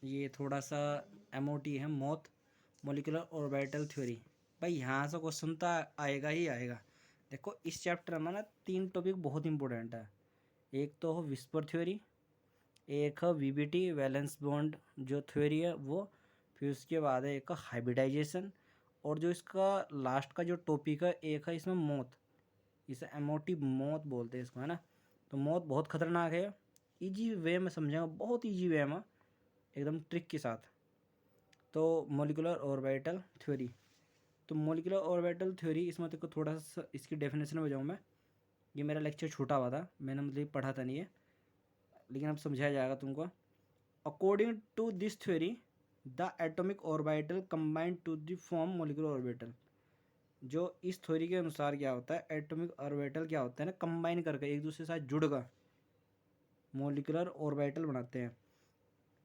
ये थोड़ा सा एमओटी है, मौत मोलिकुलर ऑर्बिटल थ्योरी। भाई यहाँ से क्वेश्चन तो आएगा ही आएगा। देखो इस चैप्टर में ना 3 टॉपिक बहुत इंपॉर्टेंट है। एक तो हो विस्पर थ्योरी, एक है वीबीटी वैलेंस बॉन्ड जो थ्योरी है वो, फिर उसके बाद है एक हाइब्रिडाइजेशन, और जो इसका लास्ट का जो टॉपिक है एक है इसमें मौत। इसे एमओटी मौत बोलते हैं इसको, है ना। तो मौत बहुत खतरनाक है। इजी वे में समझेंगे, बहुत इजी वे में, एकदम ट्रिक के साथ। तो मोलिकुलर ऑर्बिटल थ्योरी, तो मोलिकुलर ऑर्बिटल थ्योरी इसमें तो थोड़ा सा इसकी डेफिनेशन में जाऊँ मैं। ये मेरा लेक्चर छूटा हुआ था, मैंने मतलब पढ़ा था नहीं है, लेकिन अब समझाया जाएगा तुमको। According to this theory the atomic orbital combined to the form molecular orbital. जो इस थ्योरी के अनुसार क्या होता है, एटॉमिक ऑर्बिटल क्या होता है ना, कंबाइन करके एक दूसरे के साथ जुड़कर मोलिकुलर ऑर्बिटल बनाते हैं।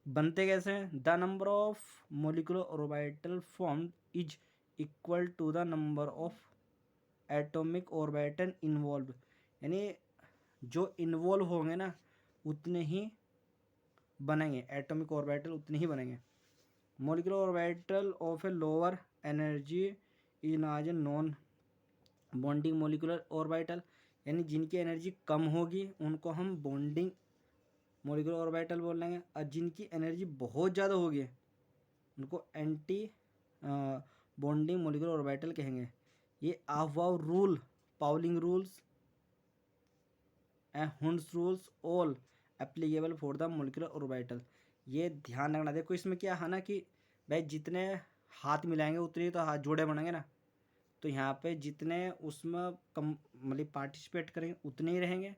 बनते कैसे हैं, the number of molecular orbital formed is equal to the number of atomic orbital involve. यानी जो इन्वॉल्व होंगे ना उतने ही बनेंगे, एटॉमिक ऑर्बिटल उतने ही बनेंगे। Molecular orbital of a lower energy is as a non bonding molecular orbital. यानी जिनकी एनर्जी कम होगी उनको हम बॉन्डिंग मोलिकुलर ऑर्बिटल बोल लेंगे, और जिनकी एनर्जी बहुत ज़्यादा होगी उनको एंटी बॉन्डिंग मोलिकुलर ऑर्बिटल कहेंगे। ये aufbau rule, Pauling rules and Hund's rules all applicable for the molecular orbital. ये ध्यान रखना। देखो इसमें क्या है ना कि भाई जितने हाथ मिलाएंगे उतने ही तो हाथ जोड़े बनेंगे ना। तो यहाँ पे जितने उसमें कम मतलब पार्टिसिपेट करेंगे उतने ही रहेंगे,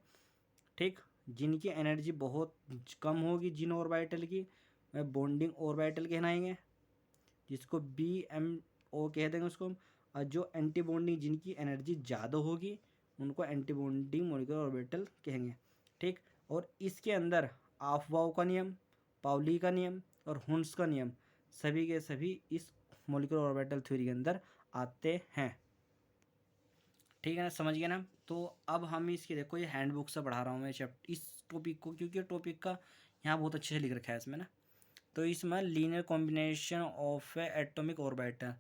ठीक। जिनकी एनर्जी बहुत कम होगी जिन ऑर्बिटल की, वह बॉन्डिंग ऑर्बिटल कहलाएंगे, जिसको BMO कह देंगे उसको। और जो एंटी बॉन्डिंग जिनकी एनर्जी ज़्यादा होगी उनको एंटी बॉन्डिंग मोलिकुलर ऑर्बिटल कहेंगे, ठीक। और इसके अंदर अफबाउ का नियम, पाउली का नियम और हुंड्स का नियम सभी के सभी इस मोलिकुलर ऑर्बिटल थ्योरी के अंदर आते हैं, ठीक है ना, समझ गए ना। तो अब हम इसकी देखो ये हैंडबुक से पढ़ा रहा हूँ मैं चैप्टर इस टॉपिक को, क्योंकि टॉपिक का यहाँ बहुत अच्छे से लिख रखा है इसमें ना। तो इसमें linear combination of atomic orbital,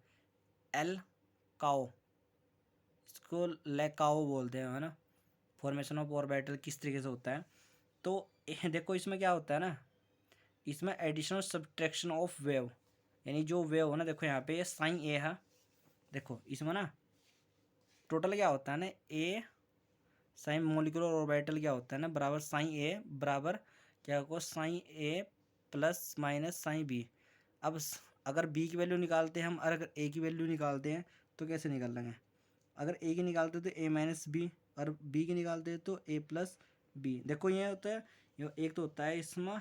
L C A O, इसको लेकाओ बोलते हैं, है ना। फॉर्मेशन ऑफ ऑर्बिटल किस तरीके से होता है, तो देखो इसमें क्या होता है ना, इसमें एडिशनल सब्ट्रैक्शन ऑफ वेव। यानी जो वेव है ना, देखो यहाँ पे ये साइन ए है, देखो इसमें ना टोटल क्या होता है ना, ए साइन मोलिकुलर ऑर्बिटल क्या होता है ना बराबर साइन ए बराबर क्या होगा, साइन ए प्लस माइनस साइन बी। अब अगर बी की वैल्यू निकालते हैं हम, और अगर ए की वैल्यू निकालते हैं तो कैसे निकाल लेंगे। अगर ए की निकालते हैं तो ए माइनस बी, और बी की निकालते हैं तो ए प्लस बी। देखो ये होता है, ये एक तो होता है इसमें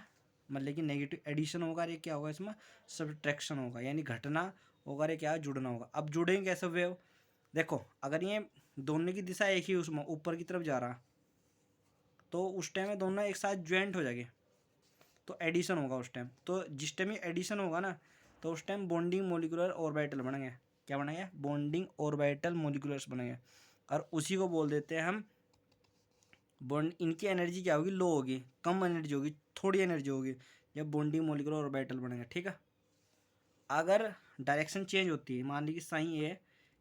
मतलब कि नेगेटिव एडिशन होगा, और ये क्या होगा इसमें सब्ट्रैक्शन होगा, यानी घटना होगा, और ये क्या जुड़ना होगा। अब जुड़ेंगे कैसे वेव, देखो अगर ये दोनों की दिशा एक ही उसमें ऊपर की तरफ जा रहा तो उस टाइम में दोनों एक साथ ज्वाइंट हो जाएंगे, तो एडिशन होगा उस टाइम। तो जिस टाइम ये एडिशन होगा ना तो उस टाइम बॉन्डिंग मोलिकुलर ऑर्बिटल बनेंगे। क्या बनेंगे, बॉन्डिंग ऑर्बिटल मोलिकुलर्स बनेंगे, और उसी को बोल देते हैं हम बॉन्ड। इनकी एनर्जी क्या होगी, लो होगी, कम एनर्जी होगी, थोड़ी एनर्जी होगी जब बॉन्डिंग मोलिकुलर ऑर्बिटल बनेंगे, ठीक है। अगर डायरेक्शन चेंज होती है, मान लीजिए साइन ए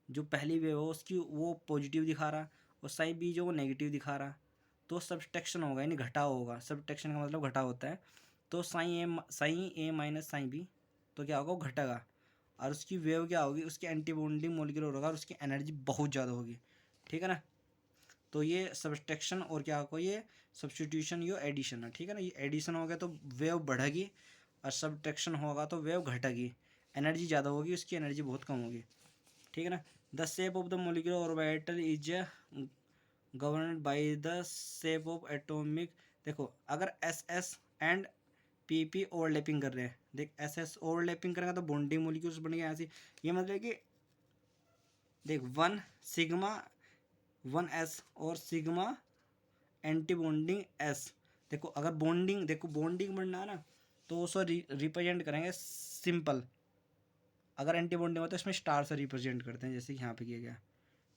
जो पहली वेव हो उसकी वो पॉजिटिव दिखा रहा और साइन बी जो वो नेगेटिव दिखा रहा, तो सब्ट्रैक्शन होगा, यानी घटाव होगा। सब्ट्रैक्शन का मतलब घटाव होता है। तो साइन ए माइनस साइन बी, तो क्या होगा, वो घटेगा, और उसकी वेव क्या होगी, उसकी एंटी बॉन्डिंग मोलिकुलर होगा और उसकी एनर्जी बहुत ज़्यादा होगी, ठीक है ना। तो ये सब्ट्रैक्शन और क्या होगा, ये सब्स्टिट्यूशन, ये एडिशन है, ठीक है ना। ये एडिशन हो गया तो वेव बढ़ेगी, और सब्ट्रैक्शन होगा तो वेव घटेगी, एनर्जी ज़्यादा होगी, उसकी एनर्जी बहुत कम होगी, ठीक है ना। The shape of the molecular orbital is governed by the shape of atomic. देखो अगर S S and P P overlapping कर रहे हैं, देख एस एस ओवरलैपिंग करेंगे तो बॉन्डिंग मोलिक्यूल्स बनेंगे ऐसे। ये मतलब कि देख वन सिग्मा वन एस और सिग्मा एंटी बॉन्डिंग एस। देखो अगर बॉन्डिंग, देखो बॉन्डिंग बनना है ना तो उसको रिप्रेजेंट करेंगे सिंपल। अगर एंटी बॉन्डिंग हो तो इसमें स्टार से रिप्रेजेंट करते हैं, जैसे कि यहाँ पे किया गया,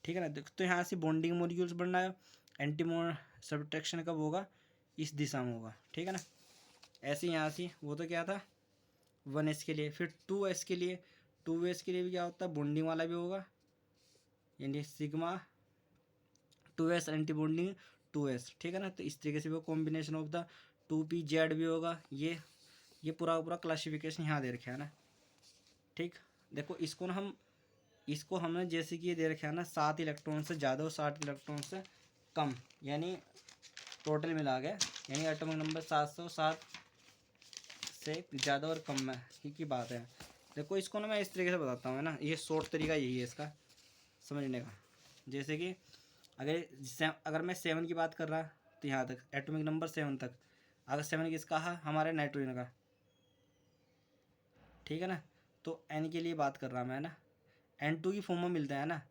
ठीक है ना। तो यहाँ से बॉन्डिंग मोलिक्यूल्स बनना है, एंटी सब्ट्रैक्शन कब होगा, इस दिशा में होगा, ठीक है ना। ऐसे यहाँ से वो तो क्या था, 1s के लिए। फिर 2s के लिए, 2s के लिए भी क्या होता है, बॉन्डिंग वाला भी होगा, यानी sigma 2s anti bonding 2s, ठीक है ना। तो इस तरीके से वो कॉम्बिनेशन ऑफ द 2p-Z भी होगा। ये पूरा पूरा क्लासिफिकेशन यहाँ दे रखा है ना, ठीक। देखो इसको हमने जैसे कि ये दे रखा है ना, 7 इलेक्ट्रॉन से ज़्यादा और 7 इलेक्ट्रॉन से कम, यानी टोटल मिला के, यानी एटॉमिक नंबर 707 से ज़्यादा और कम में की बात है। देखो इसको ना मैं इस तरीके से बताता हूँ, है ना, ये शॉर्ट तरीका यही है इसका समझने का। जैसे कि अगर मैं 7 की बात कर रहा तो यहाँ तक एटॉमिक नंबर 7 तक, अगर 7 किसका है, हमारे नाइट्रोजन का, ठीक है ना। तो एन के लिए बात कर रहा मैं, है ना, N2 की फॉर्म में मिलता है ना।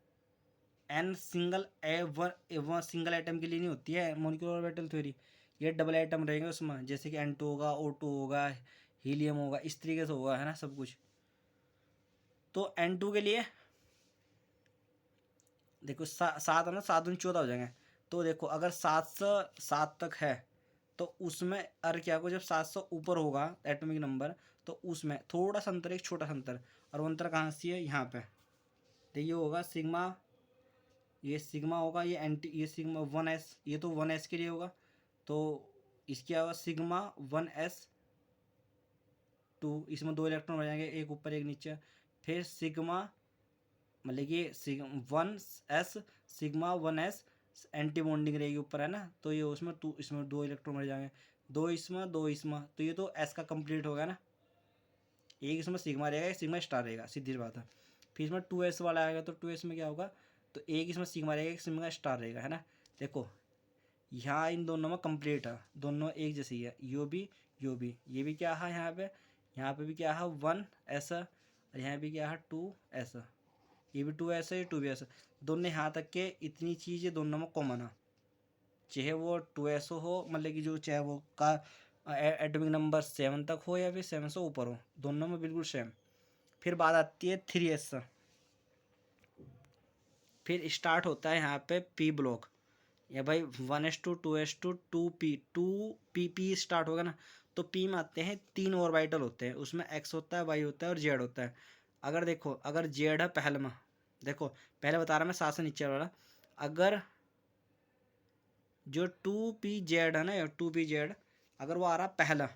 An single one single item के लिए नहीं होती है मॉलिक्यूलर ऑर्बिटल थ्योरी, ये डबल आइटम रहेंगे उसमें, जैसे कि N2 होगा, O2 होगा, हीलियम होगा, इस तरीके से होगा, है ना, सब कुछ। तो N2 के लिए देखो 7 है ना, 7 दूनी 14 हो जाएंगे। तो देखो अगर 7 से 7 तक है तो उसमें अर क्या को, जब 7 से ऊपर होगा एटॉमिक नंबर, तो उसमें थोड़ा सा अंतर, एक छोटा सा अंतर, और वो अंतर कहाँ से है, यहाँ पे देखिए होगा सिग्मा, ये सिग्मा होगा, ये एंटी, ये सिग्मा 1s, ये तो 1s के लिए होगा। तो इसके होगा सिग्मा 1s2, इसमें 2 इलेक्ट्रॉन हो जाएंगे, एक ऊपर एक नीचे। फिर सिग्मा मतलब कि 1s sigma 1s anti bonding रहेगी ऊपर, है ना। तो ये उसमें 2, इसमें 2 इलेक्ट्रॉन मर जाएंगे, 2 इसमें 2 इसमें, तो ये तो s का कंप्लीट होगा ना। एक इसमें सिग्मा रहेगा, एक सिग्मा स्टार रहेगा, सीधी बात है। फिर इसमें 2s वाला आएगा, तो 2s में क्या होगा, तो एक इसमें सिग्मा रहेगा, एक सिग्मा स्टार रहेगा, है ना। देखो यहाँ इन दोनों में कंप्लीट है, दोनों एक जैसी है, यो भी ये भी क्या है यहाँ पे भी क्या है 1s, और यहाँ भी क्या है 2s, ये भी 2s है, ये 2s, दोनों यहाँ तक के इतनी चीज़ें दोनों में कॉमन है, चाहे वो 2s हो, मतलब कि जो चाहे वो का एटॉमिक नंबर 7 तक हो या फिर 7 से ऊपर हो, दोनों में बिल्कुल सेम। फिर बात आती है 3s, फिर स्टार्ट होता है यहाँ पे पी ब्लॉक, या भाई 1s2 2s2 2p स्टार्ट होगा ना। तो पी में आते हैं 3 ऑर्बिटल होते हैं, उसमें x होता है, y होता है और z होता है। अगर देखो अगर z है पहले में, देखो पहले बता रहा मैं 7 से नीचे वाला, अगर जो 2pz है ना, 2pz अगर वो आ रहा पहला,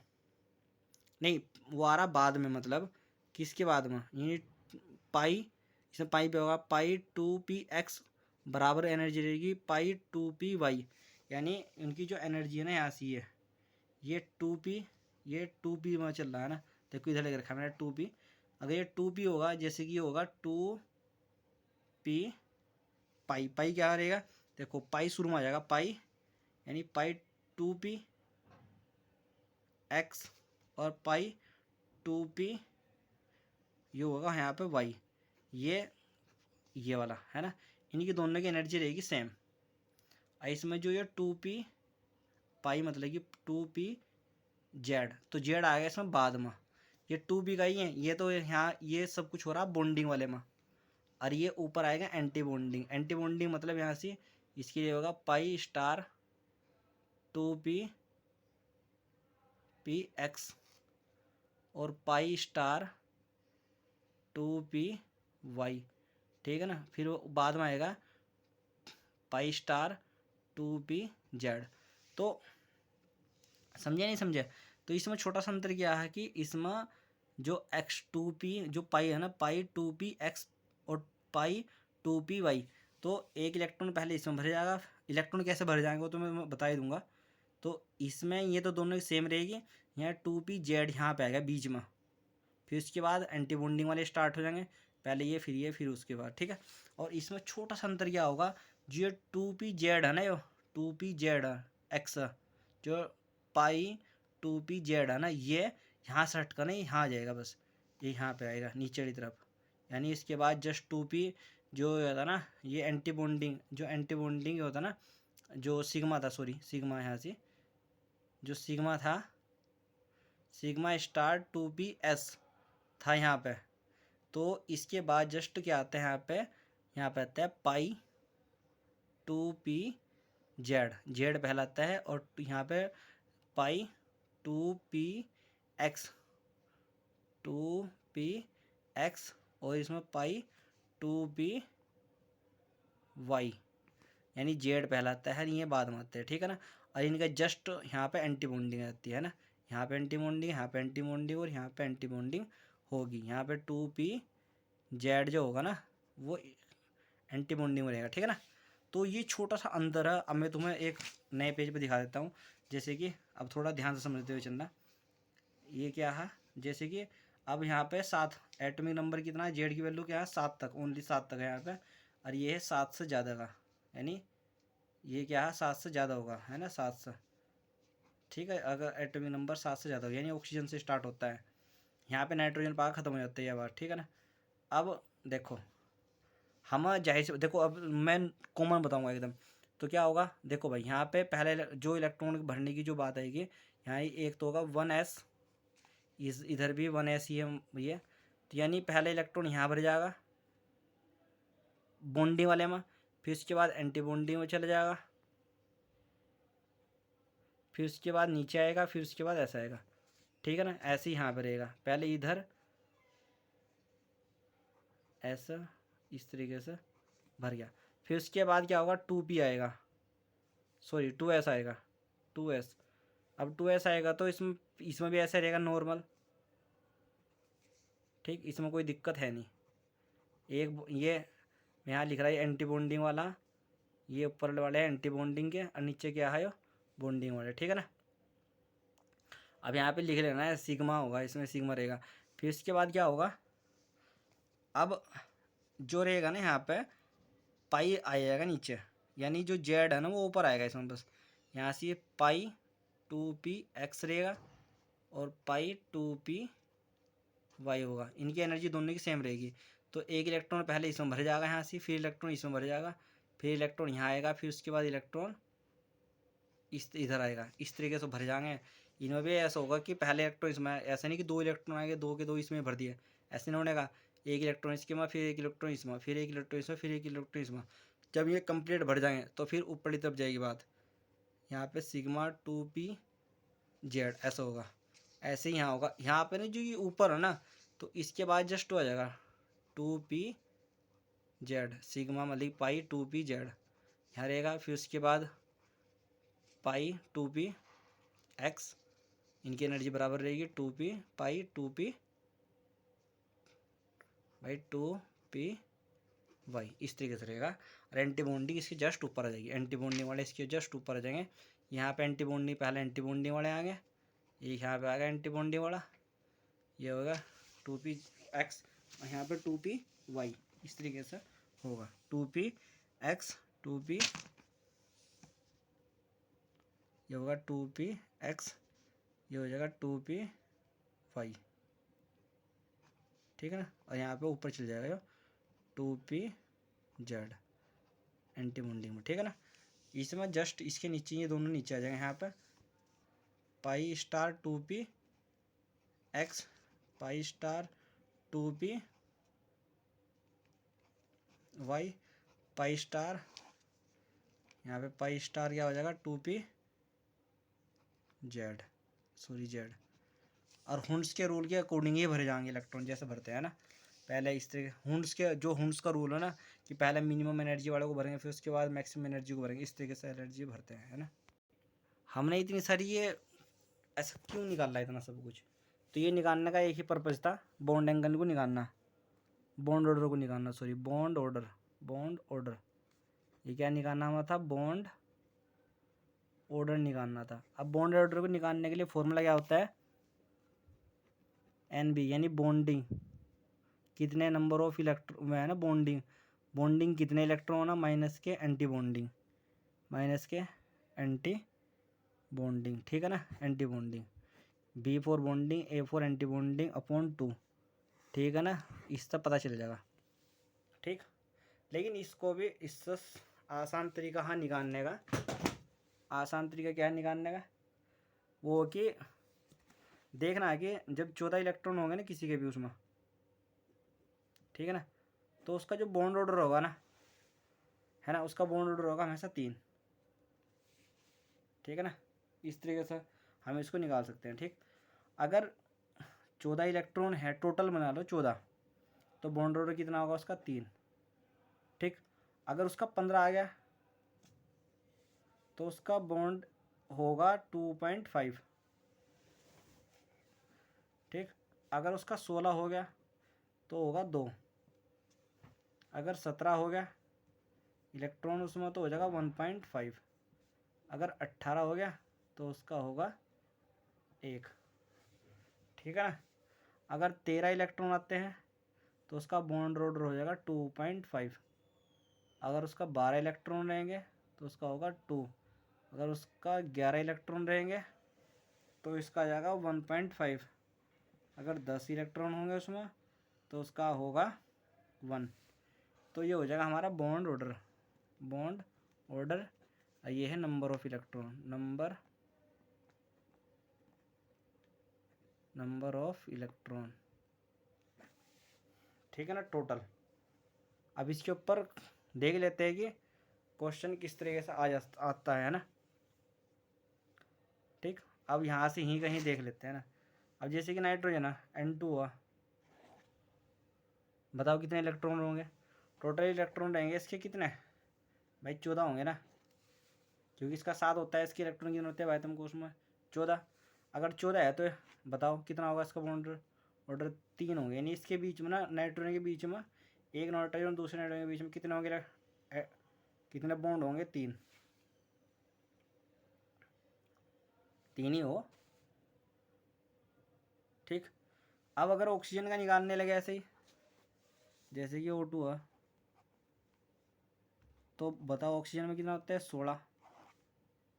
नहीं वो आ रहा बाद में, मतलब किसके बाद में, यानी पाई, इसमें पाई पे होगा पाई 2px बराबर एनर्जी रहेगी पाई 2py, यानी इनकी जो एनर्जी है ना यहाँ से ये 2p, ये 2p में चल रहा है ना। देखो इधर लेकर रखा है मैंने 2p, अगर ये 2p होगा, जैसे कि ये होगा 2p पाई, पाई क्या रहेगा, देखो पाई शुरू में आ जाएगा पाई, यानी पाई 2p x और पाई 2p ये होगा यहाँ पे y, ये वाला है ना, इनकी दोनों की एनर्जी रहेगी सेम। इसमें जो ये 2p पाई मतलब कि 2pz, तो z आ गया इसमें बाद में, ये 2p का ही है, ये तो यहाँ ये सब कुछ हो रहा है बॉन्डिंग वाले में, और ये ऊपर आएगा एंटी बॉन्डिंग। एंटी बॉन्डिंग मतलब यहाँ से इसके लिए होगा पाई स्टार 2px और पाई स्टार 2py, ठीक है ना। फिर वो बाद में आएगा पाई स्टार 2pz। तो समझे नहीं समझे, तो इसमें छोटा सा अंतर क्या है कि इसमें जो x2p जो पाई है ना, पाई 2px और पाई 2py, तो एक इलेक्ट्रॉन पहले इसमें भर जाएगा, इलेक्ट्रॉन कैसे भर जाएंगे वो तो मैं बता ही दूंगा। तो इसमें ये तो दोनों सेम रहेगी, यहाँ 2pz यहाँ पे आएगा बीच में, फिर उसके बाद एंटी बॉन्डिंग वाले स्टार्ट हो जाएंगे, पहले ये फिर उसके बाद, ठीक है। और इसमें छोटा सा अंतर क्या होगा, जो ये 2pz है ना, यो 2pz एक्स, जो पाई 2pz है ना, ये यहाँ से हटकर नहीं यहाँ आ जाएगा, बस ये यहाँ पे आएगा नीचे की तरफ, यानी इसके बाद जस्ट 2p जो होता ना, ये एंटी बॉन्डिंग होता ना, जो सिग्मा था, सॉरी सिग्मा यहाँ से जो सिग्मा था, सिग्मा स्टार 2ps था यहाँ पे, तो इसके बाद जस्ट क्या आता है यहाँ पे आता है पाई 2pz, जेड पहला आता है, और यहाँ पे पाई 2px 2p(x) और इसमें पाई 2p(y), यानी जेड पहला आता है, ये बाद में आता है, ठीक है ना। और इनका जस्ट यहाँ पे एंटी बॉन्डिंग आती है ना, यहाँ पे एंटी बॉन्डिंग, यहाँ पे एंटी बॉन्डिंग और यहाँ पे एंटी बॉन्डिंग होगी। यहाँ पे 2p(z) जो होगा ना वो एंटी बॉन्डिंग में रहेगा, ठीक है ना। तो ये छोटा सा अंतर है। अब मैं तुम्हें एक नए पेज पे दिखा देता हूँ, जैसे कि अब थोड़ा ध्यान से समझते हुए चलना। ये क्या है, जैसे कि अब यहाँ पे 7 एटॉमिक नंबर कितना है, जेड की वैल्यू क्या है 7 तक, ओनली 7 तक है यहाँ पे, और ये है 7 से ज़्यादा का, यानी ये क्या है 7 से ज़्यादा होगा, है ना, 7 से, ठीक है। अगर एटॉमिक नंबर 7 से ज़्यादा होगा यानी ऑक्सीजन से स्टार्ट होता है, यहाँ पे नाइट्रोजन पावर खत्म हो जाता है ये बात, ठीक है ना। अब देखो हम जाहिर से देखो, अब मैं कॉमन बताऊंगा एकदम, तो क्या होगा, देखो भाई यहाँ पे पहले जो इलेक्ट्रॉन भरने की जो बात आएगी, यहाँ एक तो होगा 1s, इधर भी 1s ही है ये, तो यानी पहले इलेक्ट्रॉन यहाँ भर जाएगा बॉन्डिंग वाले में, फिर उसके बाद एंटी बॉन्डिंग में चला जाएगा, फिर उसके बाद नीचे आएगा, फिर उसके बाद ऐसा आएगा, ठीक है ना। ऐसे ही यहाँ पर रहेगा, पहले इधर ऐसा इस तरीके से भर गया, फिर उसके बाद क्या होगा 2p आएगा, सॉरी 2s आएगा, 2s। अब 2s आएगा तो इसमें इसमें भी ऐसा रहेगा नॉर्मल, ठीक, इसमें कोई दिक्कत है नहीं। एक ये यहाँ लिख रहा है एंटी बॉन्डिंग वाला, ये ऊपर वाले एंटी बॉन्डिंग के, और नीचे क्या है बॉन्डिंग वाले, ठीक है ना। अब यहाँ पे लिख लेना है सिग्मा होगा, इसमें सिग्मा रहेगा। फिर इसके बाद क्या होगा, अब जो रहेगा ना यहाँ पे पाई आ जाएगा नीचे, यानी जो जेड है ना वो ऊपर आएगा इसमें, बस यहाँ से ये पाई 2p(x) रहेगा और पाई 2p(y) होगा। इनकी एनर्जी दोनों की सेम रहेगी, तो एक इलेक्ट्रॉन पहले इसमें भर जाएगा यहाँ से, फिर इलेक्ट्रॉन इसमें भर जाएगा, फिर इलेक्ट्रॉन यहाँ आएगा, फिर उसके बाद इलेक्ट्रॉन इस इधर आएगा, इस तरीके से भर जाएंगे। इनमें भी ऐसा होगा कि पहले इलेक्ट्रॉन इसमें, ऐसा नहीं कि 2 इलेक्ट्रॉन आएंगे, 2 के 2 इसमें भर दिए, ऐसे नहीं होने का। एक इलेक्ट्रॉन इसके में, फिर एक इलेक्ट्रॉन इसमें, फिर एक इलेक्ट्रॉन इसमें, फिर एक इलेक्ट्रॉन इसमें, जब ये कंप्लीट भर जाएंगे तो फिर ऊपर की तरफ जाएगी बात, यहाँ पे सिग्मा 2p(z) ऐसा होगा। ऐसे ही यहाँ होगा, यहाँ पे ना जो ये ऊपर है ना, तो इसके बाद जस्ट हो जाएगा 2p(z) सिग्मा मतलब पाई 2p(z) यहाँ रहेगा, फिर उसके बाद पाई 2p(x), इनकी एनर्जी बराबर रहेगी 2p pi 2p by 2p(y), इस तरीके से रहेगा। और एंटी बॉन्डिंग इसके जस्ट ऊपर आ जाएगी, एंटी बॉन्डिंग वाले इसके जस्ट ऊपर आ जाएंगे। यहाँ पे एंटी बॉन्डिंग, पहले एंटी बॉन्डिंग वाले आएंगे, एक यहाँ पे आ गया एंटी बॉन्डिंग वाला, ये होगा 2p(x) और यहाँ पे 2p(y), इस तरीके से होगा 2p(x) 2p, ये होगा 2p(x), ये हो जाएगा 2p(y), ठीक है ना। और यहाँ पे ऊपर चल जाएगा 2p(z) एंटी बॉन्डिंग में, ठीक है ना। इसमें जस्ट इसके नीचे ये दोनों नीचे आ जाएंगे, यहाँ पे pi star 2p(x) pi star 2p(y) pi star, यहाँ पे पाई स्टार क्या हो जाएगा 2p(z), सॉरी z। और हुंड्स के रूल के अकॉर्डिंग ही भरे जाएंगे इलेक्ट्रॉन, जैसे भरते हैं ना पहले इस तरह। हुंड्स का रूल है ना कि पहले मिनिमम एनर्जी वाले को भरेंगे, फिर उसके बाद मैक्सिमम एनर्जी को भरेंगे, इस तरीके से एनर्जी भरते हैं, है ना। हमने इतनी सारी ये ऐसा क्यों निकाला इतना सब कुछ, तो ये निकालने का एक ही पर्पज़ था, बॉन्ड एंगल को निकालना, बॉन्ड ऑर्डर को निकालना, सॉरी बॉन्ड ऑर्डर, ये क्या निकालना हुआ था, बॉन्ड ऑर्डर निकालना था। अब बॉन्ड ऑर्डर को निकालने के लिए फॉर्मूला क्या होता है, NB, यानी बॉन्डिंग कितने नंबर ऑफ इलेक्ट्रॉन में है ना, बॉन्डिंग कितने इलेक्ट्रॉन है माइनस के एंटी बॉन्डिंग, ठीक है ना, anti bonding, B for bonding, A for anti bonding upon 2, ठीक है ना, इससे पता चल जाएगा, ठीक। लेकिन इसको भी इससे आसान तरीका हाँ निकालने का, आसान तरीका क्या है निकालने का, वो कि देखना है कि जब 14 इलेक्ट्रॉन होंगे ना किसी के भी उसमें, ठीक है ना, तो उसका जो बॉन्ड ऑर्डर होगा ना, है ना, उसका बॉन्ड ऑर्डर होगा हमेशा 3, ठीक है ना। इस तरीके से हम इसको निकाल सकते हैं, ठीक। अगर 14 इलेक्ट्रॉन है टोटल, बना लो 14, तो बॉन्ड ऑर्डर कितना होगा उसका 3। ठीक, अगर उसका 15 आ गया तो उसका बॉन्ड होगा 2.5। ठीक, अगर उसका 16 हो गया तो होगा 2। अगर 17 हो गया इलेक्ट्रॉन उसमें तो हो जाएगा 1.5। अगर 18 हो गया तो उसका होगा 1। ठीक है ना। अगर 13 इलेक्ट्रॉन आते हैं तो उसका बॉन्ड ऑर्डर हो जाएगा 2.5। अगर उसका 12 इलेक्ट्रॉन रहेंगे तो उसका होगा 2। अगर उसका 11 इलेक्ट्रॉन रहेंगे तो इसका आ जाएगा 1.5। अगर 10 इलेक्ट्रॉन होंगे उसमें तो उसका होगा 1। तो ये हो जाएगा हमारा बॉन्ड ऑर्डर। बॉन्ड ऑर्डर ये है number of electron, number of electron. ठीक है ना, टोटल। अब इसके ऊपर देख लेते हैं कि क्वेश्चन किस तरीके से आता है ना। ठीक, अब यहाँ से ही कहीं देख लेते हैं ना। अब जैसे कि नाइट्रोजन है N2 हुआ, बताओ कितने इलेक्ट्रॉन होंगे। टोटल इलेक्ट्रॉन रहेंगे इसके कितने भाई, 14 होंगे ना, क्योंकि इसका 7 होता है, इसके इलेक्ट्रॉन कितने होते हैं भाई तुमको उसमें 14। अगर 14 है तो बताओ कितना होगा इसका बॉन्ड ऑर्डर 3 होंगे। यानी इसके बीच में ना, नाइट्रोजन के बीच में एक नाइट्रोजन दूसरे नाइट्रोजन के बीच में कितने होंगे, कितने बॉन्ड होंगे, 3 ही हो। ठीक, अब अगर ऑक्सीजन का निकालने लगे ऐसे ही, जैसे कि O2 है, तो बताओ ऑक्सीजन में कितना होता है 16,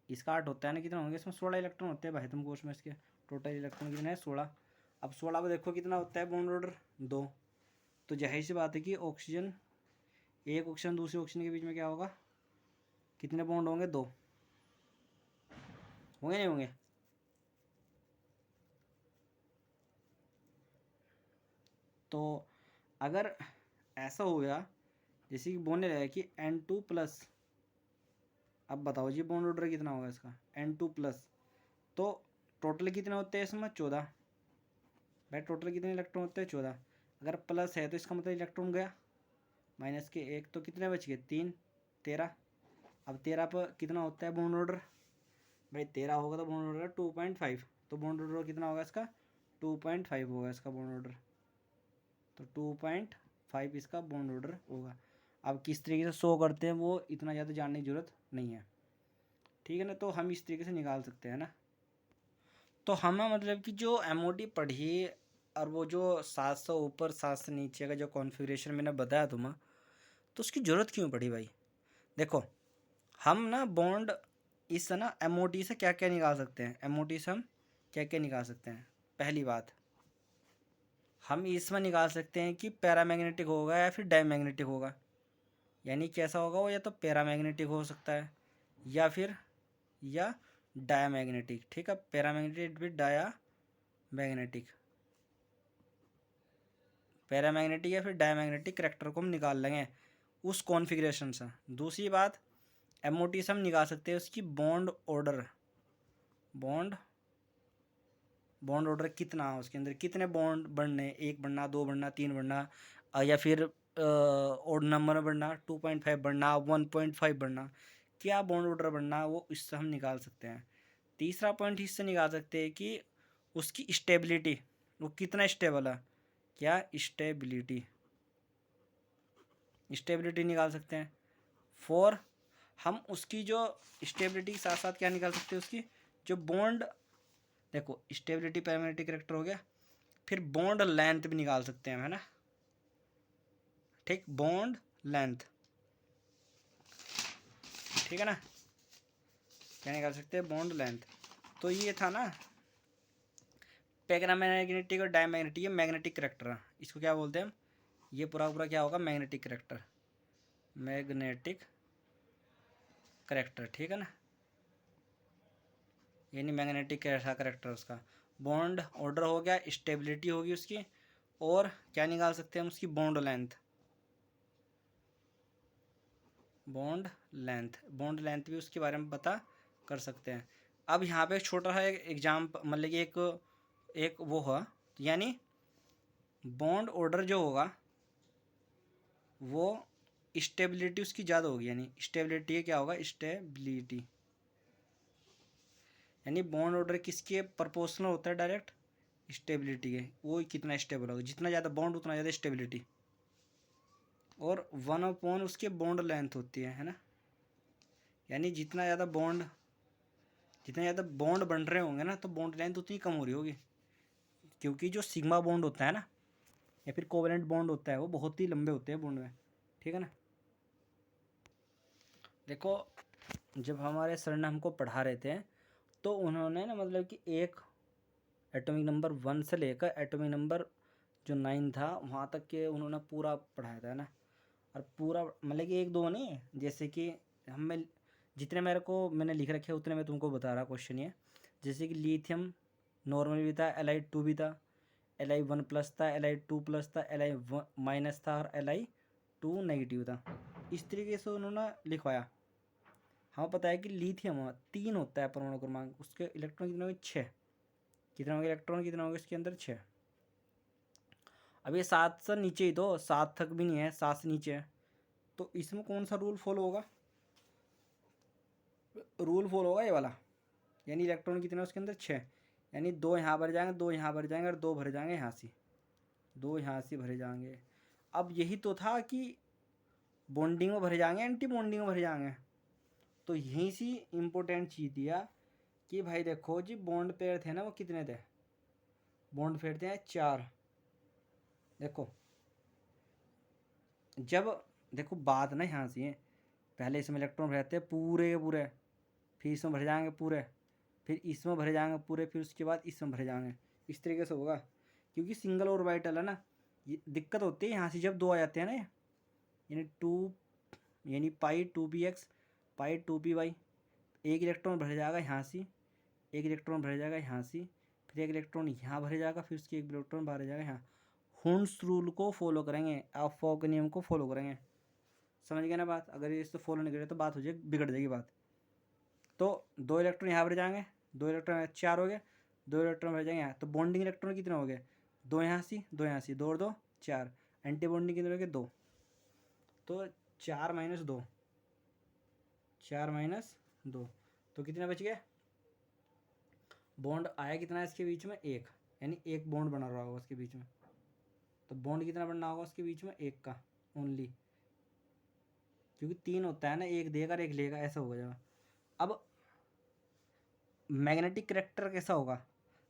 इसका 8 होता है ना, कितना होंगे इसमें 16 इलेक्ट्रॉन होते हैं भाई तुमको उसमें, इसके टोटल इलेक्ट्रॉन कितने हैं 16। अब 16 को देखो कितना होता है बॉन्ड ऑर्डर 2। तो जाहिर सी बात है कि ऑक्सीजन, एक ऑक्सीजन दूसरे ऑक्सीजन के बीच में क्या होगा, कितने बॉन्ड होंगे, 2 होंगे, नहीं होंगे। तो अगर ऐसा हो गया जैसे कि बोलने लगा कि N2+, अब बताओ जी बॉन्ड ऑर्डर कितना होगा इसका N2+, तो टोटल कितने होते हैं इसमें 14। भाई टोटल कितने इलेक्ट्रॉन होते हैं 14। अगर प्लस है तो इसका मतलब इलेक्ट्रॉन गया, माइनस के 1, तो कितने बच गए 3, 13। अब 13 पर कितना होता है बॉन्ड ऑर्डर, भाई 13 होगा तो बॉन्ड ऑर्डर 2.5, तो बॉन्ड ऑर्डर कितना होगा इसका 2.5 होगा इसका बॉन्ड ऑर्डर, तो 2.5 इसका बॉन्ड ऑर्डर होगा। अब किस तरीके से शो करते हैं वो इतना ज़्यादा जानने की ज़रूरत नहीं है। ठीक है ना, तो हम इस तरीके से निकाल सकते हैं ना। तो हमें मतलब कि जो MOD पढ़ी और वो जो 700 ऊपर 700 नीचे का जो कॉन्फ़िगरेशन मैंने बताया तुम्हें, तो उसकी ज़रूरत क्यों पड़ी भाई। देखो हम ना बॉन्ड इस ना MOD से क्या क्या निकाल सकते हैं, MOD से हम क्या क्या निकाल सकते हैं। पहली बात, हम इसमें निकाल सकते हैं कि पैरामैग्नेटिक होगा या फिर डायमैग्नेटिक होगा। यानी कैसा होगा वो, या तो पैरामैग्नेटिक हो सकता है या फिर या डायमैग्नेटिक। ठीक है, पैरामैग्नेटिक विद डायमैग्नेटिक, पैरामैग्नेटिक या फिर डायमैग्नेटिक करैक्टर को हम निकाल लेंगे उस कॉन्फ़िगरेशन से। दूसरी बात, MOT से हम निकाल सकते हैं उसकी बॉन्ड ऑर्डर, बॉन्ड ऑर्डर कितना, उसके अंदर कितने बॉन्ड बढ़ने, 1 बढ़ना, 2 बढ़ना, 3 बढ़ना, या फिर ओड नंबर बढ़ना, 2.5 बढ़ना, 1.5 बढ़ना, क्या बॉन्ड ऑर्डर बढ़ना, वो इससे हम निकाल सकते हैं। तीसरा पॉइंट इससे निकाल सकते हैं कि उसकी स्टेबिलिटी, वो कितना स्टेबल है, क्या स्टेबिलिटी निकाल सकते हैं। 4, हम उसकी जो स्टेबिलिटी के साथ साथ क्या निकाल सकते हैं, उसकी जो बॉन्ड, देखो स्टेबिलिटी पैरामीटर करैक्टर हो गया, फिर बॉन्ड लेंथ भी निकाल सकते हैं, है ना। ठीक, बॉन्ड लेंथ, ठीक है ना, क्या निकाल सकते हैं, बॉन्ड लेंथ। तो ये था ना पैरामैग्नेटिक और डायमैग्नेटिक, ये मैग्नेटिक करैक्टर है, इसको क्या बोलते हैं हम, ये पूरा पूरा क्या होगा, मैग्नेटिक करैक्टर, मैग्नेटिक करैक्टर। ठीक है ना, यानी मैग्नेटिक कैसा करैक्टर उसका। बॉन्ड ऑर्डर हो गया, स्टेबिलिटी होगी उसकी, और क्या निकाल सकते हैं हम, उसकी बॉन्ड लेंथ, बॉन्ड लेंथ भी उसके बारे में पता कर सकते हैं। अब यहाँ पे एक छोटा सा एग्जाम, मतलब कि एक वो हुआ, तो यानी बॉन्ड ऑर्डर जो होगा वो स्टेबिलिटी उसकी ज़्यादा होगी, यानी स्टेबिलिटी क्या होगा, स्टेबिलिटी, यानी बॉन्ड ऑर्डर किसके प्रोपोर्शनल होता है, डायरेक्ट स्टेबिलिटी के, वो कितना स्टेबल होगा, जितना ज़्यादा बॉन्ड उतना ज़्यादा स्टेबिलिटी। और 1/, उसके बॉन्ड लेंथ होती है ना, यानी जितना ज़्यादा बॉन्ड बन रहे होंगे ना तो बॉन्ड लेंथ उतनी कम हो रही होगी, क्योंकि जो सिग्मा बॉन्ड होता है ना या फिर कोवेलेंट बॉन्ड होता है वो बहुत ही लंबे होते हैं बॉन्ड में, ठीक है ना। देखो जब हमारे सर ने हमको पढ़ा रहे थे तो उन्होंने ना मतलब कि एक एटॉमिक नंबर 1 से लेकर एटॉमिक नंबर जो 9 था वहाँ तक के उन्होंने पूरा पढ़ाया था ना, और पूरा मतलब कि एक दो नहीं, जैसे कि हमें जितने मैंने लिख रखे उतने मैं तुमको बता रहा क्वेश्चन ये। जैसे कि लिथियम नॉर्मल भी था, Li2 भी था, Li1+ था, Li2+ था, Li- था और Li2 नेगेटिव था। इस तरीके से उन्होंने लिखवाया। हमें पता है कि लिथियम 3 होता है परमाणु क्रमांक, उसके इलेक्ट्रॉन कितने होंगे, 6। कितने होंगे इलेक्ट्रॉन, कितने होंगे इसके अंदर, 6। अब ये 7 से नीचे ही तो, 7 तक भी नहीं है, 7 से नीचे है, तो इसमें कौन सा रूल फॉलो होगा, रूल फॉलो होगा ये वाला, यानी इलेक्ट्रॉन कितने उसके अंदर, 6, यानी 2 यहाँ भर जाएंगे, 2 यहाँ भर जाएंगे और 2 भर जाएंगे यहाँ से, 2 यहाँ से भरे जाएंगे। अब यही तो था कि बॉन्डिंग में भरे जाएंगे, एंटी बॉन्डिंग में भरे जाएंगे, तो यहीं से इम्पोर्टेंट चीज़ दिया कि भाई देखो जी बॉन्ड पेयर थे ना वो कितने थे, बॉन्ड पेयर थे 4। देखो जब देखो बात ना यहाँ से, पहले इसमें इलेक्ट्रॉन रहते हैं पूरे के पूरे, फिर इसमें भरे जाएंगे पूरे, फिर इसमें भरे जाएंगे पूरे, फिर उसके बाद इसमें भरे जाएंगे, इस तरीके से होगा, क्योंकि सिंगल ऑर्बिटल है ना, ये दिक्कत होती है यहाँ से जब 2 आ जाते हैं ना, यानी 2, यानी π2px π2py, एक इलेक्ट्रॉन भर जाएगा यहाँ से, एक इलेक्ट्रॉन भर जाएगा यहाँ से, फिर एक इलेक्ट्रॉन यहाँ भर जाएगा, फिर उसके एक इलेक्ट्रॉन भर जाएगा यहाँ। हुन्स रूल को फॉलो करेंगे, आप फॉक नियम को फॉलो करेंगे, समझ गए ना बात। अगर ये इसको फॉलो नहीं करें तो बात हो जाएगी, बिगड़ जाएगी बात। तो 2 इलेक्ट्रॉन यहाँ भर जाएंगे, 2 इलेक्ट्रॉन 4 हो गए, 2 इलेक्ट्रॉन भर जाएंगे यहाँ, तो बॉन्डिंग इलेक्ट्रॉन कितने हो गए, 2 यहाँ से, 2 यहाँ से, 2 और 2 4, एंटी बॉन्डिंग कितने हो गए, 2, तो 4 - 2, 4 - 2, तो कितने बच गए, बॉन्ड आया कितना है इसके बीच में, 1, यानी एक बॉन्ड बना रहा होगा उसके बीच में, तो बॉन्ड कितना बनना होगा उसके बीच में, 1 का ओनली, क्योंकि 3 होता है ना, एक देगा और एक लेगा, ऐसा हो जाएगा। अब मैग्नेटिक करेक्टर कैसा होगा,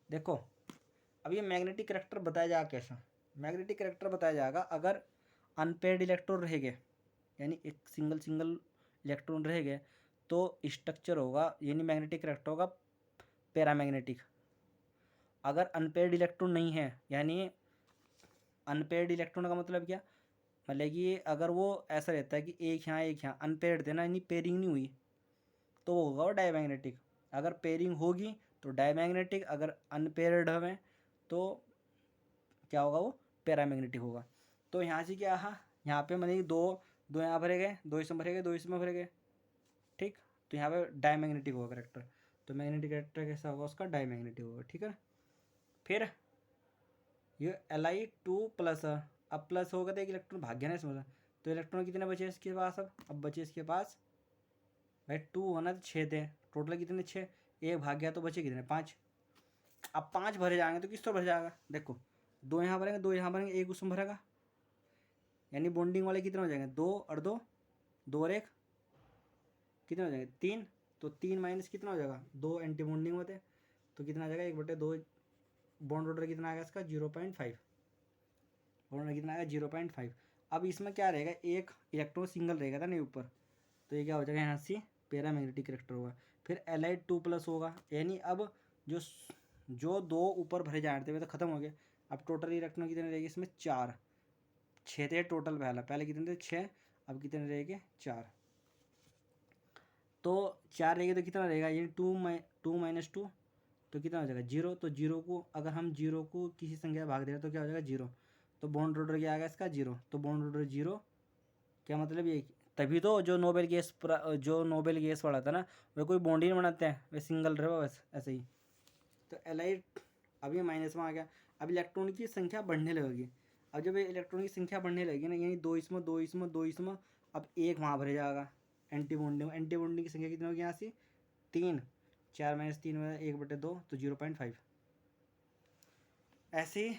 देखो अब ये मैग्नेटिक करेक्टर बताया जाएगा कैसा, मैग्नेटिक करेक्टर बताया जाएगा अगर अनपेयर्ड इलेक्ट्रॉन रहेंगे, यानी एक सिंगल इलेक्ट्रॉन रहेंगे तो स्ट्रक्चर होगा, यानी मैग्नेटिक करेक्टर होगा पैरामैग्नेटिक। अगर अनपेयर्ड इलेक्ट्रॉन नहीं है, यानी अनपेयर्ड इलेक्ट्रॉन का मतलब क्या, मतलब कि अगर वो ऐसा रहता है कि एक यहाँ अनपेयर्ड थे ना, यानी पेयरिंग नहीं हुई, तो वो होगा वो डायमैग्नेटिक। अगर पेयरिंग होगी तो डायमैग्नेटिक, अगर अनपेयर्ड हमें तो क्या होगा, वो पैरामैग्नेटिक होगा। तो यहाँ से क्या, हाँ यहाँ पे मतलब कि 2 यहाँ भरे गए, 2 इसमें भरे गए, 2 इसमें भरे गए, ठीक, तो यहाँ पे डायमैग्नेटिक होगा करेक्टर, तो मैग्नेटिक करेक्टर कैसा होगा उसका, डायमैग्नेटिक होगा, ठीक है। फिर ये Li2+, अब प्लस होगा तो एक इलेक्ट्रॉन भाग गया ना इसमें, तो इलेक्ट्रॉन कितने बचे इसके पास, अब बचे इसके पास भाई 2 होना तो 6 थे, टोटल कितने 6, एक भाग गया तो बचे कितने 5। अब 5 भरे जाएंगे तो किस तो भर जाएगा, देखो 2 यहाँ भरेंगे, 2 यहाँ भरेंगे, एक उसमें भरेगा, यानी बॉन्डिंग वाले कितने हो जाएंगे, 2 और 2, 2 और 1 कितने हो जाएंगे 3, तो 3 माइनस कितना हो जाएगा, 2 एंटी बॉन्डिंग होते, तो कितना आ जाएगा 1/2, बॉन्ड ऑर्डर कितना आएगा इसका 0.5, बॉन्ड ऑर्डर कितना आएगा 0.5। अब इसमें क्या रहेगा, एक इलेक्ट्रॉन सिंगल रहेगा था नहीं ऊपर, तो ये क्या हो जाएगा यहाँ से पैरामैग्नेटिक करेक्टर होगा। फिर Li2+ होगा, यानी अब जो जो 2 ऊपर भरे जा रहे थे वे तो खत्म हो गए, अब टोटल इलेक्ट्रॉन कितने रहेंगे इसमें 4, 6 थे टोटल, पहले कितने थे 6, अब कितने रहेंगे 4, तो 4 रहेंगे तो कितना रहेगा, ये 2 - 2 तो कितना हो जाएगा 0, तो 0 को अगर हम 0 को किसी संख्या भाग दे रहे तो क्या हो जाएगा 0, तो बॉन्ड ऑर्डर क्या आएगा इसका 0, तो बॉन्ड ऑर्डर 0, क्या मतलब ये, तभी तो जो नोबेल गैस पढ़ा था ना वे कोई बॉन्ड ही नहीं बनाते हैं, वे सिंगल रहे बस ऐसे ही। तो Li अब ये माइनस में आ गया, अब इलेक्ट्रॉन की संख्या बढ़ने लगेगी। अब जब इलेक्ट्रॉन की संख्या बढ़ने लगेगी ना, यानी दो इसमें अब एक वहाँ भर जाएगा एंटी बॉन्डिंग की संख्या कितनी होगी यहाँ से 3, 4 - 3 1/2 तो 0.5। ऐसे ही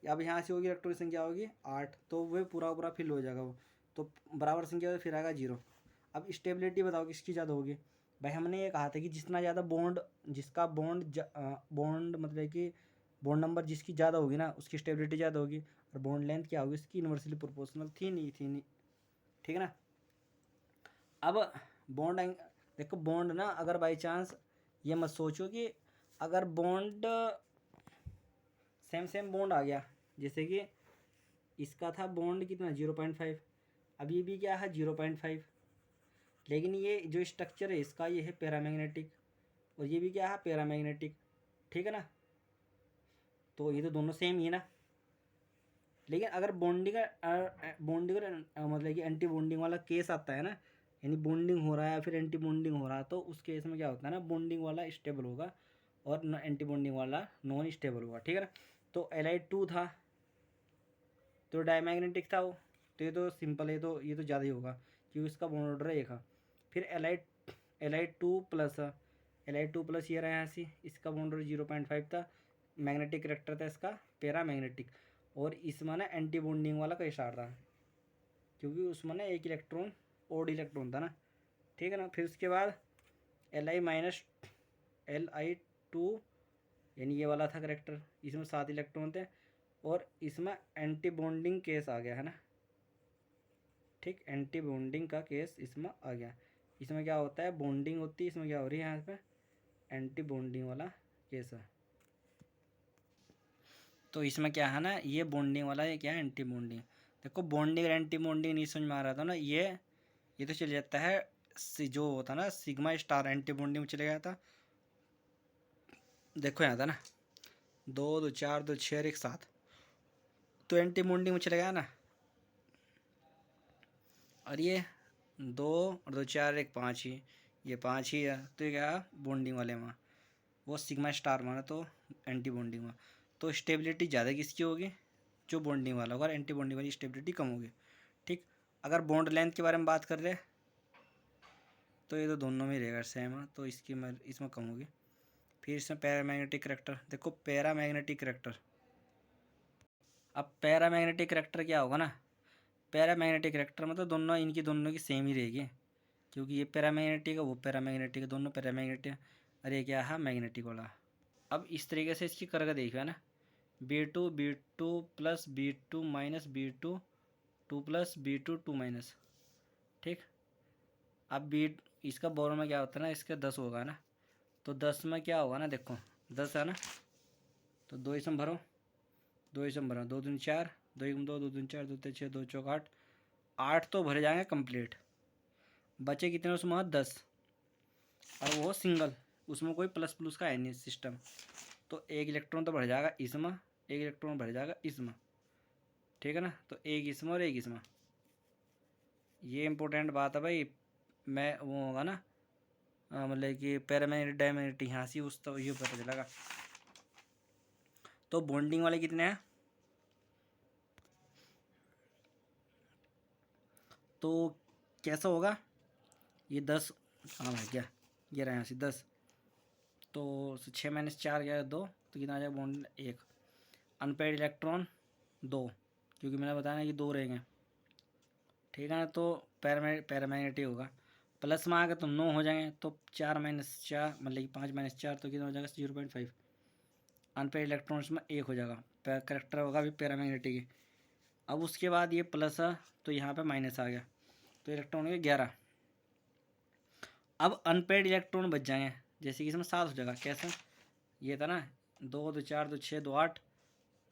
अब यहाँ से होगी इलेक्ट्रॉन की संख्या होगी 8, तो वह पूरा फिल हो जाएगा वो, तो बराबर संख्या फिर आएगा 0। अब स्टेबिलिटी बताओ किसकी ज़्यादा होगी। भाई हमने ये कहा था कि जितना ज़्यादा बॉन्ड मतलब कि बॉन्ड नंबर जिसकी ज़्यादा होगी ना उसकी स्टेबिलिटी ज़्यादा होगी, और बॉन्ड लेंथ क्या होगी उसकी इन्वर्सली प्रोपोर्शनल थी नहीं। ठीक है ना। अब बॉन्ड देखो, बॉन्ड ना अगर बाई चांस ये मत सोचो कि अगर बॉन्ड सेम बॉन्ड आ गया, जैसे कि इसका था बॉन्ड कितना 0.5, अब ये भी क्या है 0.5, लेकिन ये जो स्ट्रक्चर है इसका ये है पैरामैग्नेटिक, और ये भी क्या है पैरामैग्नेटिक। ठीक है ना, तो ये तो दोनों सेम ही है ना। लेकिन अगर बॉन्डिंग मतलब कि एंटी बॉन्डिंग वाला केस आता है ना, यानी बॉन्डिंग हो रहा है या फिर एंटी बॉन्डिंग हो रहा है, तो उस केस में क्या होता है ना, बॉन्डिंग वाला स्टेबल होगा और एंटी बॉन्डिंग वाला नॉन स्टेबल होगा। ठीक है ना। तो Li2 था तो डायमैग्नेटिक था वो, तो ये तो सिंपल है, तो ये तो ज़्यादा ही होगा क्योंकि इसका बॉन्ड ऑर्डर है एक। फिर Li2 प्लस ये रहा यहाँ से, इसका बॉन्ड ऑर्डर 0.5 था, मैग्नेटिक करेक्टर था इसका पैरामैग्नेटिक, और इसमें ना एंटी बॉन्डिंग वाला का स्टार था क्योंकि उसमें ना एक इलेक्ट्रॉन ओड इलेक्ट्रॉन था ना। ठीक है ना। फिर उसके बाद Li2 यानी ये वाला था करेक्टर, इसमें 7 इलेक्ट्रॉन थे, और इसमें एंटी बॉन्डिंग केस आ गया है ना। ठीक, एंटी बॉन्डिंग का केस इसमें आ गया। इसमें क्या होता है, बॉन्डिंग होती है, इसमें क्या हो रही है यहाँ पे एंटी बॉन्डिंग वाला केस है। तो इसमें क्या है ना, ये बॉन्डिंग वाला, ये क्या है एंटी बॉन्डिंग। देखो बॉन्डिंग और एंटी बॉन्डिंग नहीं समझ में आ रहा था ना, ये तो चल जाता है जो होता ना सिग्मा स्टार एंटी बॉन्डिंग में चले गया था। देखो यहाँ था ना 2 2 4 2 6 1 7, तो एंटी बॉन्डिंग में चले गया ना, और ये 2 और 2 4 1 5 ही, ये 5 ही है, तो ये क्या बॉन्डिंग वाले में वो सिग्मा स्टार माना, तो एंटी बॉन्डिंग में तो स्टेबिलिटी ज़्यादा किसकी होगी, जो बॉन्डिंग वाला होगा, और एंटी बॉन्डिंग वाली स्टेबिलिटी कम होगी। ठीक, अगर बॉन्ड लेंथ के बारे में बात कर रहे हैं तो ये तो दोनों में रहेगा सेम है, तो इसमें कम होगी। फिर इसमें पैरामैग्नेटिक करेक्टर, देखो पैरामैग्नेटिक करेक्टर, अब पैरामैग्नेटिक करेक्टर क्या होगा ना, पैरामैग्नेटिक करेक्टर मतलब दोनों की सेम ही रहेगी, क्योंकि ये पैरामैग्नेटिक है वो पैरामैग्नेटिक है, दोनों पैरामैग्नेटिक है, और ये क्या है मैग्नेटिक वाला। अब इस तरीके से इसकी करके देखिए ना, B2 plus B2 minus B2 2 plus B2 2 minus. ठीक, अब इसका बोरोन में क्या होता है ना, इसका 10 होगा ना, तो 10 में क्या होगा ना, देखो 10 है ना, तो 2 इसमें भरो, 2 इसमें भरो, 2 दूनी 4, 2 1 2, 2 दूनी 4, 2 3 6, 2 चौक 8, 8 तो भरे जाएंगे कंप्लीट, बचे कितने उसमें 10, और वो सिंगल, उसमें कोई प्लस प्लस का है नहीं सिस्टम, तो एक इलेक्ट्रॉन तो भर जाएगा इसमें, एक इलेक्ट्रॉन भर जाएगा इसमें। ठीक है ना, तो एक इसमें और एक इसमें, ये इंपॉर्टेंट बात है भाई। मैं वो होगा ना मतलब कि पैरामैग्नेटिक डायमैग्नेटिक यहाँ से उस तो ये पता चलेगा। तो बॉन्डिंग वाले कितने हैं, तो कैसा होगा, ये 10 कहाँ है क्या, ये रहा यहाँ से 10, तो 6 - 4 गया 2, तो कितना आ जाएगा बॉन्ड 1, अनपेड इलेक्ट्रॉन 2, क्योंकि मैंने बताया ना कि 2 रहेंगे। ठीक है ना, तो पैरामैग्नेटिक होगा, प्लस में आ गए तो 9 हो जाएंगे, तो 4 - 4 मतलब कि 5 - 4 तो कितना हो जाएगा 0.5, अनपेड इलेक्ट्रॉन्स में 1 हो जाएगा, करेक्टर होगा अभी पैरामैग्नेटिक ही। अब उसके बाद ये प्लस है तो यहाँ पे माइनस आ गया, तो इलेक्ट्रॉन हो गया 11। अब अनपेड इलेक्ट्रॉन बच जाएंगे, जैसे कि इसमें 7 हो जाएगा, कैसे, ये था ना 2 2 4 2 6 2 8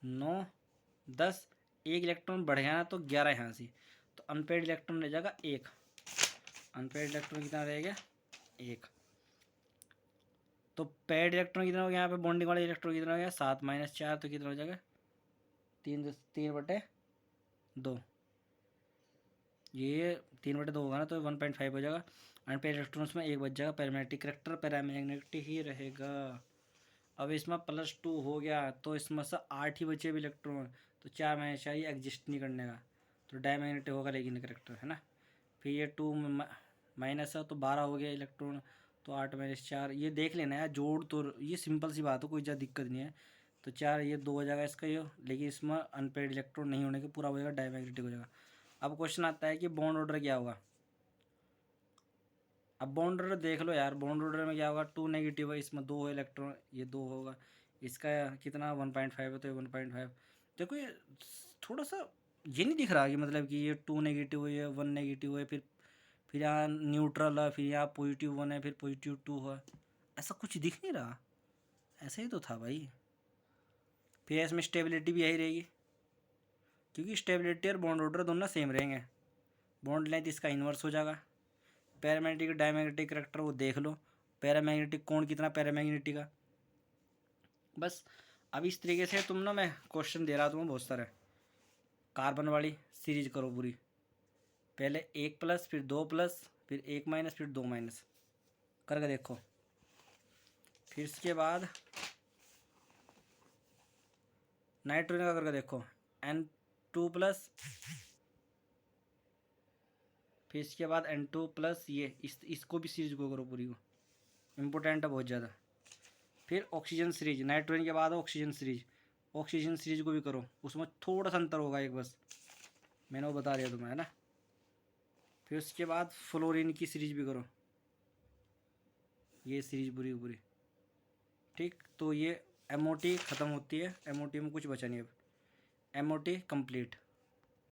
9 10, एक इलेक्ट्रॉन बढ़ गया ना तो 11 यहाँ से, तो अनपेड इलेक्ट्रॉन रह जाएगा 1, अनपेड इलेक्ट्रॉन कितना रहेगा 1, तो पेड इलेक्ट्रॉन कितना हो गया यहाँ पे, बॉन्डिंग वाला इलेक्ट्रॉन कितना हो गया 7 - 4 तो कितना हो जाएगा 3/2, ये 3/2 होगा ना, तो 1.5 हो जाएगा, अनपेड इलेक्ट्रॉन्स में 1 बच जाएगा, पैरामैग्नेटिक करेक्टर पैरामैग्नेटिक ही रहेगा। अब इसमें +2 हो गया तो इसमें से 8 ही बचे भी इलेक्ट्रॉन, तो 4 माइनस 4 ये एग्जिस्ट नहीं करने का, तो डायमैग्नेटिक होगा लेकिन करेक्टर है ना। फिर ये 2 माइनस है तो 12 हो गया इलेक्ट्रॉन, तो 8 माइनस 4 ये देख लेना है जोड़, तो ये सिंपल सी बात है, कोई ज़्यादा दिक्कत नहीं है। तो 4 ये 2 हो जाएगा इसका ये, लेकिन इसमें अनपेड इलेक्ट्रॉन नहीं होने के पूरा हो जाएगा, डायमैग्नेटिक हो जाएगा। अब क्वेश्चन आता है कि बॉन्ड ऑर्डर क्या होगा। अब बॉन्ड ऑर्डर देख लो यार, बॉन्ड ऑर्डर में क्या होगा, 2 नेगेटिव है, इसमें 2 इलेक्ट्रॉन, ये 2 होगा, इसका कितना 1.5 है तो ये 1.5। देखो ये थोड़ा सा ये नहीं दिख रहा कि मतलब कि ये 2 नेगेटिव है, ये 1 नेगेटिव है, फिर यहाँ न्यूट्रल है, फिर यहाँ +1 है, फिर +2 है, ऐसा कुछ दिख नहीं रहा, ऐसा ही तो था भाई। फिर इसमें स्टेबिलिटी भी यही रहेगी, क्योंकि स्टेबिलिटी और बॉन्ड ऑर्डर दोनों सेम रहेंगे। बॉन्ड लेंथ इसका इन्वर्स हो जाएगा। पैरामैग्नेटिक डायमैग्नेटिक करेक्टर वो देख लो, पैरामैग्नेटिक कोण कितना पैरामैग्नेटिक का। बस अब इस तरीके से तुम ना, मैं क्वेश्चन दे रहा तुम्हें बहुत सारे, कार्बन वाली सीरीज करो पूरी, पहले 1+, फिर 2+, फिर 1-, फिर 2- करके देखो। फिर इसके बाद नाइट्रोजन का करके देखो, N2+, फिर इसके बाद N2+, ये इसको भी सीरीज को करो पूरी को, इम्पोर्टेंट है बहुत ज़्यादा। फिर ऑक्सीजन सीरीज, नाइट्रोजन के बाद ऑक्सीजन सीरीज, ऑक्सीजन सीरीज को भी करो, उसमें थोड़ा सा अंतर होगा एक, बस मैंने वो बता दिया तुम्हें है ना। फिर उसके बाद फ्लोरीन की सीरीज भी करो, ये सीरीज पूरी पूरी, ठीक। तो ये MOT ख़त्म होती है, MOT में कुछ बचा नहीं अब, MOT कंप्लीट।